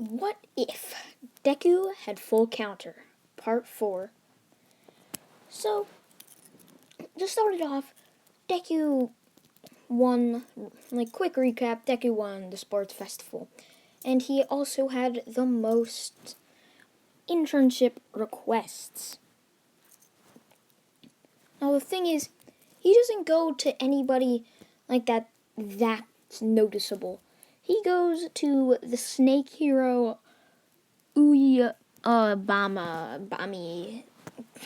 What if Deku had full counter? Part 4. So, just started off, Deku won, quick recap, Deku won the sports festival. And he also had the most internship requests. Now the thing is, he doesn't go to anybody like that's noticeable. He goes to the snake hero Bami.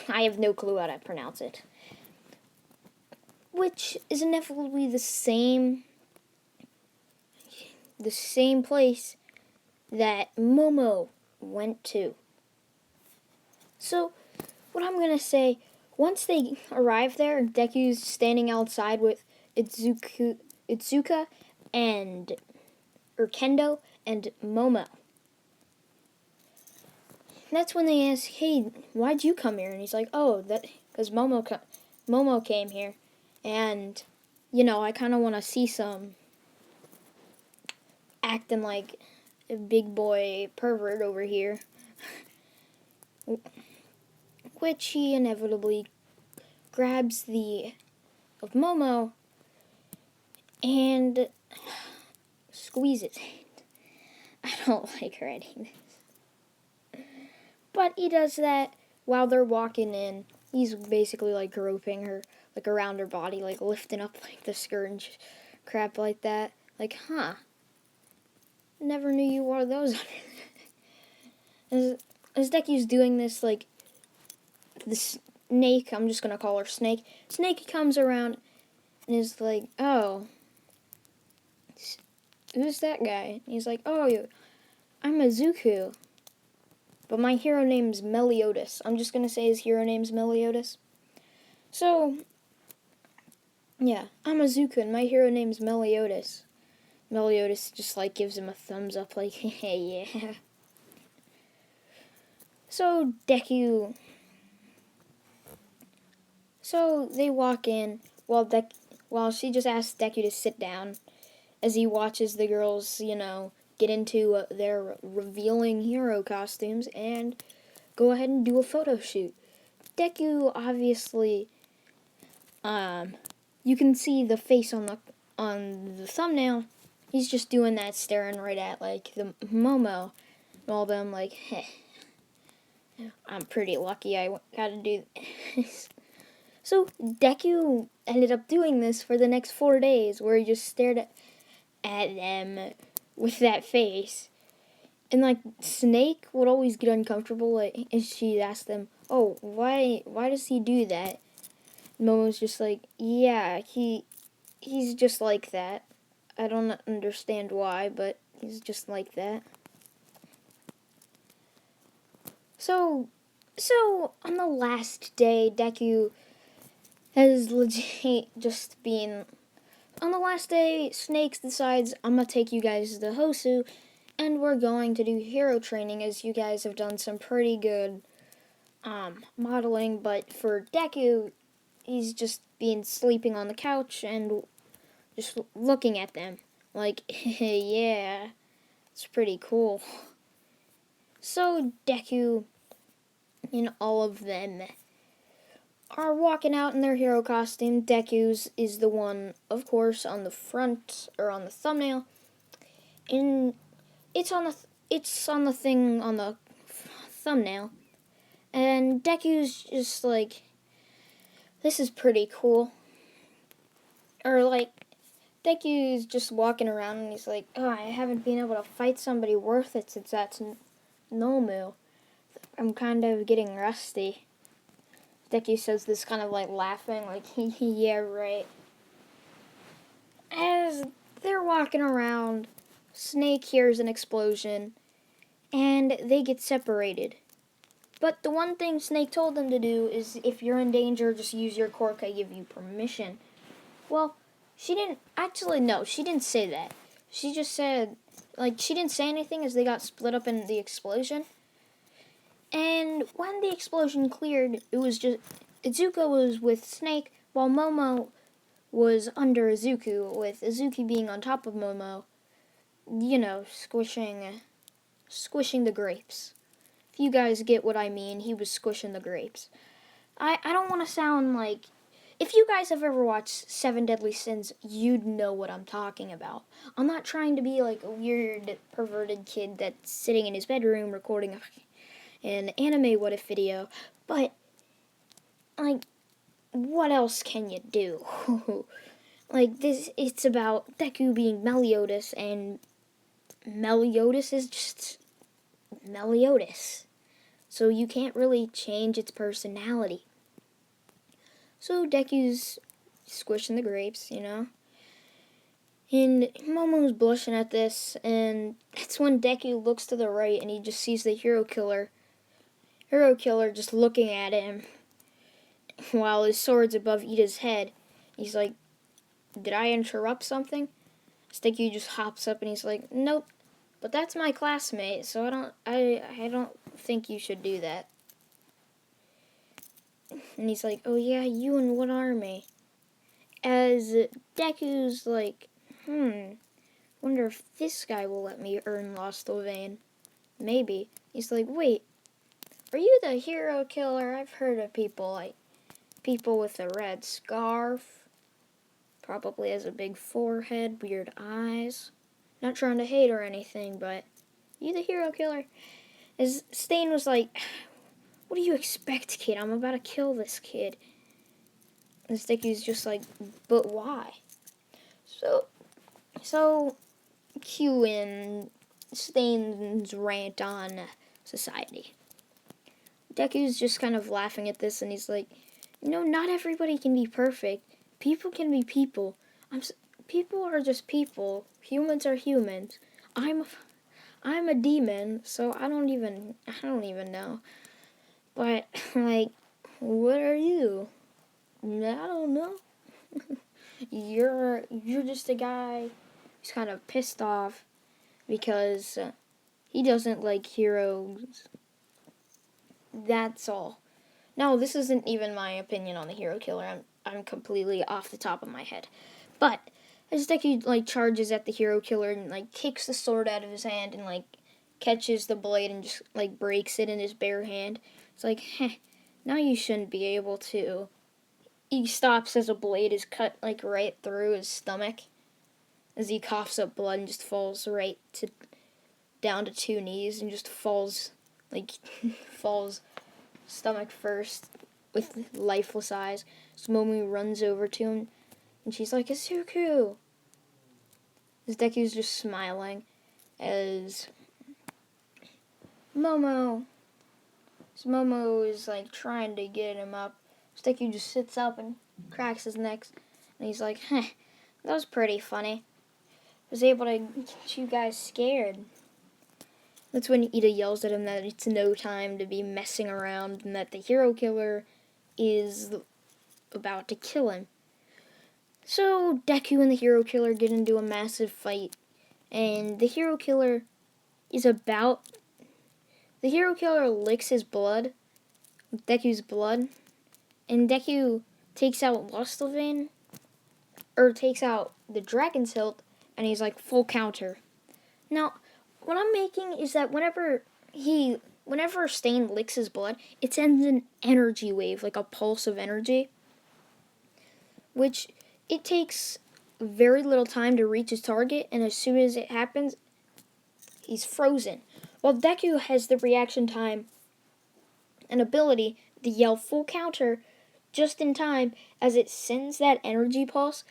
I have no clue how to pronounce it. Which is inevitably the same place that Momo went to. So, what I'm gonna say, once they arrive there, Deku's standing outside with Itsuka and Kendo and Momo. That's when they ask, "Hey, why'd you come here?" And he's like, "Oh, because Momo came here, and I kind of want to see some acting like a big boy pervert over here," which he inevitably grabs of Momo and squeezes it. I don't like writing this. But he does that while they're walking in. He's basically groping her, around her body, lifting up the skirt and crap like that. Never knew you wore those under. As Deku's doing this, the snake, I'm just gonna call her Snake. Snake comes around and is like, "Oh, who's that guy?" And he's like, "Oh, I'm Izuku. But my hero name's Meliodas." I'm just gonna say his hero name's Meliodas. So, yeah, I'm Izuku and my hero name's Meliodas. Meliodas just gives him a thumbs up, hey, yeah. So they walk in while she just asks Deku to sit down as he watches the girls, get into their revealing hero costumes and go ahead and do a photo shoot. Deku obviously, you can see the face on the thumbnail. He's just doing that, staring right at the Momo, and all them hey, I'm pretty lucky I got to do this. So Deku ended up doing this for the next 4 days, where he just stared at them with that face. And Snake would always get uncomfortable as she asked them, "Oh, why does he do that?" And Momo's just "Yeah, he's just like that. I don't understand why, but he's just like that." So on the last day, Deku has legit just been... On the last day, Snakes decides, "I'm going to take you guys to Hosu, and we're going to do hero training, as you guys have done some pretty good modeling." But for Deku, he's just been sleeping on the couch and just looking at them. Yeah, it's pretty cool. So Deku and all of them are walking out in their hero costume. Deku's is the one, of course, on the front, or on the thumbnail. And it's on the thing on the thumbnail. And Deku's just "This is pretty cool." Or Deku's just walking around and he's "Oh, I haven't been able to fight somebody worth it since that's Nomu. I'm kind of getting rusty." Deku says this kind of laughing, "Yeah, right." As they're walking around, Snake hears an explosion, and they get separated. But the one thing Snake told them to do is, if you're in danger, just use your quirk, I give you permission. Well, she didn't say that. She just said, she didn't say anything as they got split up in the explosion. And when the explosion cleared, it was just Izuka was with Snake, while Momo was under Izuku, with Izuku being on top of Momo, squishing squishing the grapes. If you guys get what I mean, he was squishing the grapes. I don't want to sound like... If you guys have ever watched Seven Deadly Sins, you'd know what I'm talking about. I'm not trying to be like a weird, perverted kid that's sitting in his bedroom recording an anime what if video, but, like, what else can you do? Like, this, it's about Deku being Meliodas, and Meliodas is just Meliodas. So you can't really change its personality. So Deku's squishing the grapes, you know? And Momo's blushing at this, and that's when Deku looks to the right and he just sees the hero killer. Hero killer just looking at him while his sword's above Ida's head. He's like, did I interrupt something? Deku just hops up and he's like, nope, but that's my classmate, so I don't think you should do that. And he's like, oh yeah, you in what army? As Deku's like, wonder if this guy will let me earn Lost Levane. Maybe. He's like, wait, are you the hero killer? I've heard of people with a red scarf. Probably has a big forehead, weird eyes. Not trying to hate or anything, but you the hero killer? As Stain was like, what do you expect, kid? I'm about to kill this kid. And Sticky's just like, but why? So cue in Stain's rant on society. Deku's just kind of laughing at this, and he's like, not everybody can be perfect. People can be people. People are just people. Humans are humans. I'm a demon, so I don't even know. But like, what are you? I don't know. You're just a guy who's kind of pissed off because he doesn't like heroes. That's all. No, this isn't even my opinion on the hero killer. I'm completely off the top of my head. But as Deku like charges at the hero killer and like kicks the sword out of his hand and like catches the blade and just like breaks it in his bare hand. It's like, now you shouldn't be able to. He stops as a blade is cut like right through his stomach as he coughs up blood and just falls down to 2 knees and just falls stomach first with lifeless eyes. So Momo runs over to him and she's like, Asuku! As Deku's just smiling as Momo is like trying to get him up. Deku just sits up and cracks his neck, and he's like, that was pretty funny. I was able to get you guys scared. That's when Ida yells at him that it's no time to be messing around and that the hero killer is about to kill him. So Deku and the hero killer get into a massive fight, and the hero killer licks his blood, Deku's blood, and Deku takes out Lost Levane, or takes out the Dragon's Hilt, and he's like, full counter. Now, what I'm making is that whenever Stain licks his blood, it sends an energy wave, like a pulse of energy, which it takes very little time to reach his target, and as soon as it happens, he's frozen. While Deku has the reaction time and ability to yell full counter just in time as it sends that energy pulse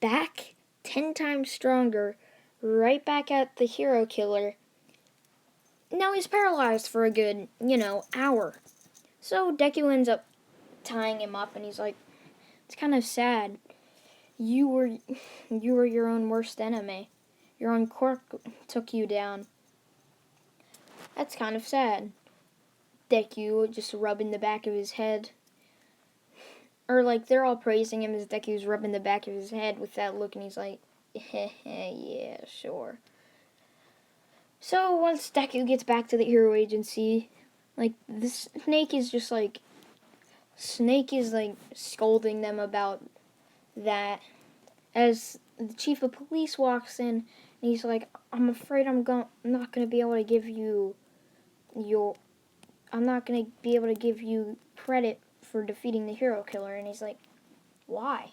back 10 times stronger, right back at the hero killer. Now he's paralyzed for a good, hour. So Deku ends up tying him up, and he's like, it's kind of sad. You were your own worst enemy. Your own quirk took you down. That's kind of sad. Deku just rubbing the back of his head. Or like they're all praising him as Deku's rubbing the back of his head with that look, and he's like, yeah, sure. So once Deku gets back to the hero agency, like this Snake is scolding them about that as the chief of police walks in And he's like, I'm afraid I'm not gonna be able to give you your I'm not gonna be able to give you credit for defeating the hero killer. And he's like, why?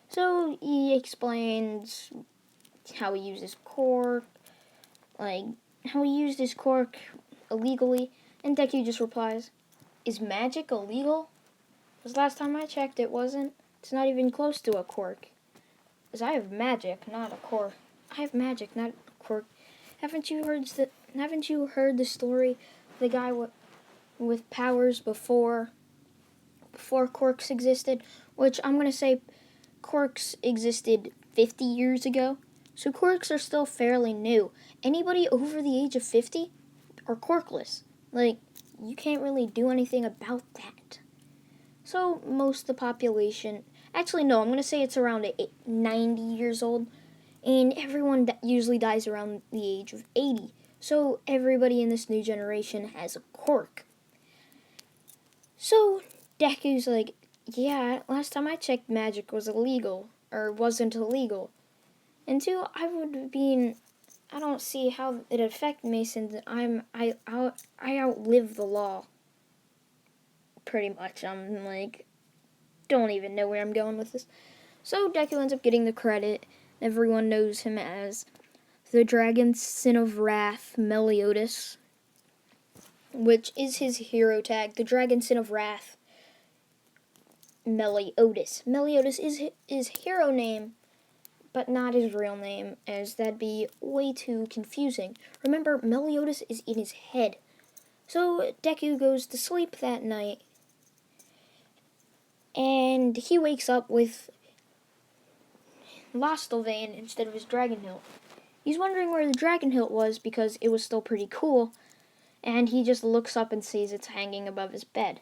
So he explains how he used his cork, like how he used his cork illegally, and Deku just replies, "Is magic illegal? Because last time I checked, it wasn't. It's not even close to a cork. Because I have magic, not a cork. I have magic, not a cork. Haven't you heard the story of the guy with powers before corks existed? Which I'm gonna say corks existed 50 years ago. So corks are still fairly new. Anybody over the age of 50 are corkless. Like, you can't really do anything about that. So most of the population, actually no, I'm going to say it's around 90 years old. And everyone usually dies around the age of 80. So everybody in this new generation has a cork. So Deku's like, yeah, last time I checked, magic was illegal, or wasn't illegal. And two, I don't see how it affect me since I outlive the law. Pretty much, I'm like, don't even know where I'm going with this. So Deku ends up getting the credit. Everyone knows him as the Dragon Sin of Wrath, Meliodas, which is his hero tag. The Dragon Sin of Wrath, Meliodas. Meliodas is his hero name, but not his real name, as that'd be way too confusing. Remember, Meliodas is in his head. So Deku goes to sleep that night, and he wakes up with Lostelvane instead of his dragon hilt. He's wondering where the dragon hilt was because it was still pretty cool, and he just looks up and sees it's hanging above his bed.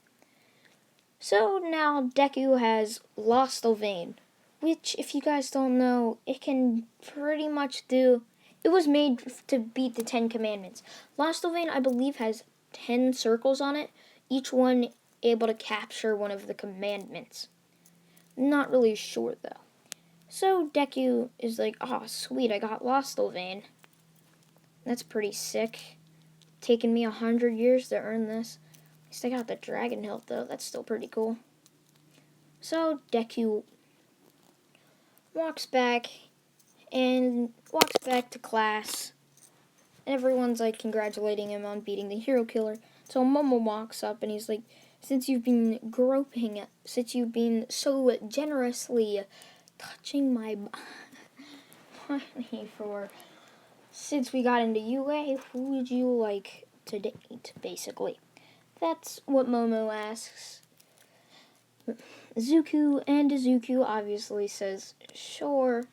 So now Deku has Lostelvane, which, if you guys don't know, it can pretty much do... It was made to beat the 10 Commandments. Lostelvane, I believe, has 10 circles on it, each one able to capture one of the commandments. Not really sure, though. So Deku is like, oh, sweet, I got Lostelvane. That's pretty sick. Taken me 100 years to earn this. At least I got the dragon hilt, though. That's still pretty cool. So Deku walks back to class. Everyone's like congratulating him on beating the hero killer. So Momo walks up and he's like, since you've been so generously touching my body since we got into UA, who would you like to date, basically? That's what Momo asks Zuko, and Zuko obviously says, sure.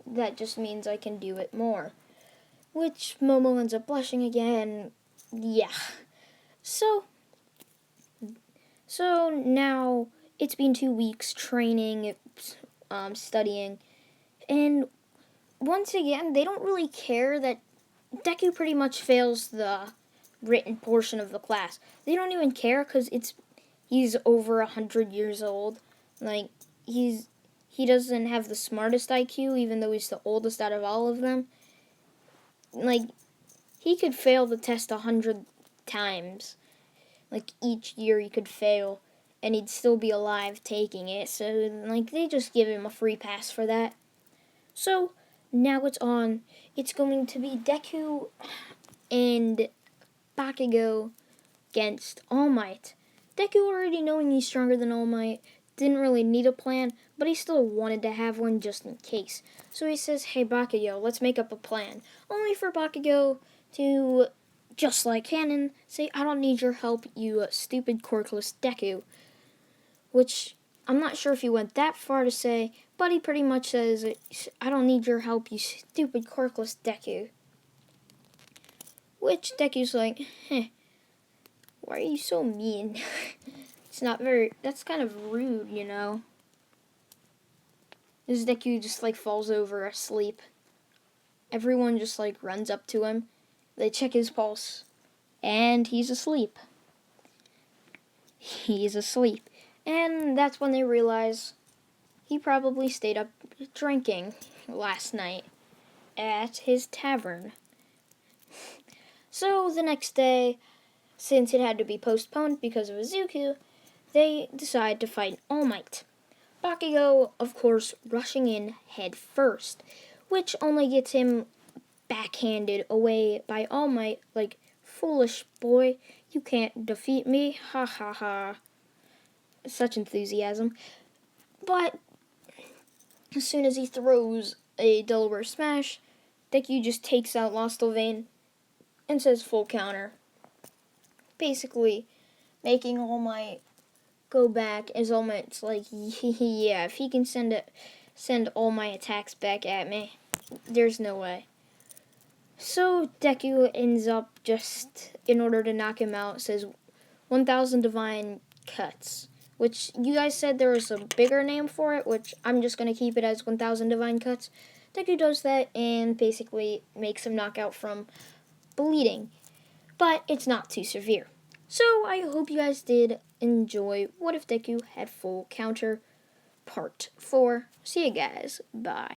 That just means I can do it more. Which Momo ends up blushing again. Yeah. So now it's been 2 weeks training, studying, and once again, they don't really care that Deku pretty much fails the written portion of the class. They don't even care because he's over 100 years old. Like, he doesn't have the smartest IQ, even though he's the oldest out of all of them. Like, he could fail the test 100 times. Like, each year he could fail, and he'd still be alive taking it. So, like, they just give him a free pass for that. So, now it's on. It's going to be Deku and Bakugo against All Might. Deku, already knowing he's stronger than All Might, didn't really need a plan, but he still wanted to have one just in case. So he says, hey Bakugo, let's make up a plan. Only for Bakugo to, just like canon, say, I don't need your help, you stupid corkless Deku. Which, I'm not sure if he went that far to say, but he pretty much says, I don't need your help, you stupid corkless Deku. Which Deku's like, why are you so mean? That's kind of rude, you know. This Deku just like falls over asleep. Everyone just like runs up to him. They check his pulse. And he's asleep. He's asleep. And that's when they realize he probably stayed up drinking last night. at his tavern. So the next day, since it had to be postponed because of Izuku, they decide to fight All Might. Bakugo, of course, rushing in head first, which only gets him backhanded away by All Might, like, foolish boy, you can't defeat me, ha ha ha. Such enthusiasm. But as soon as he throws a Delaware Smash, Deku just takes out Lost Vein and says full counter. Basically, making All Might go back as All Might's like, yeah, if he can send all my attacks back at me, there's no way. So Deku ends up just, in order to knock him out, says 1,000 divine cuts, which you guys said there was a bigger name for it, which I'm just going to keep it as 1,000 divine cuts. Deku does that and basically makes him knock out from bleeding, but it's not too severe. So I hope you guys did enjoy What If Deku Had Full Counter Part 4. See you guys. Bye.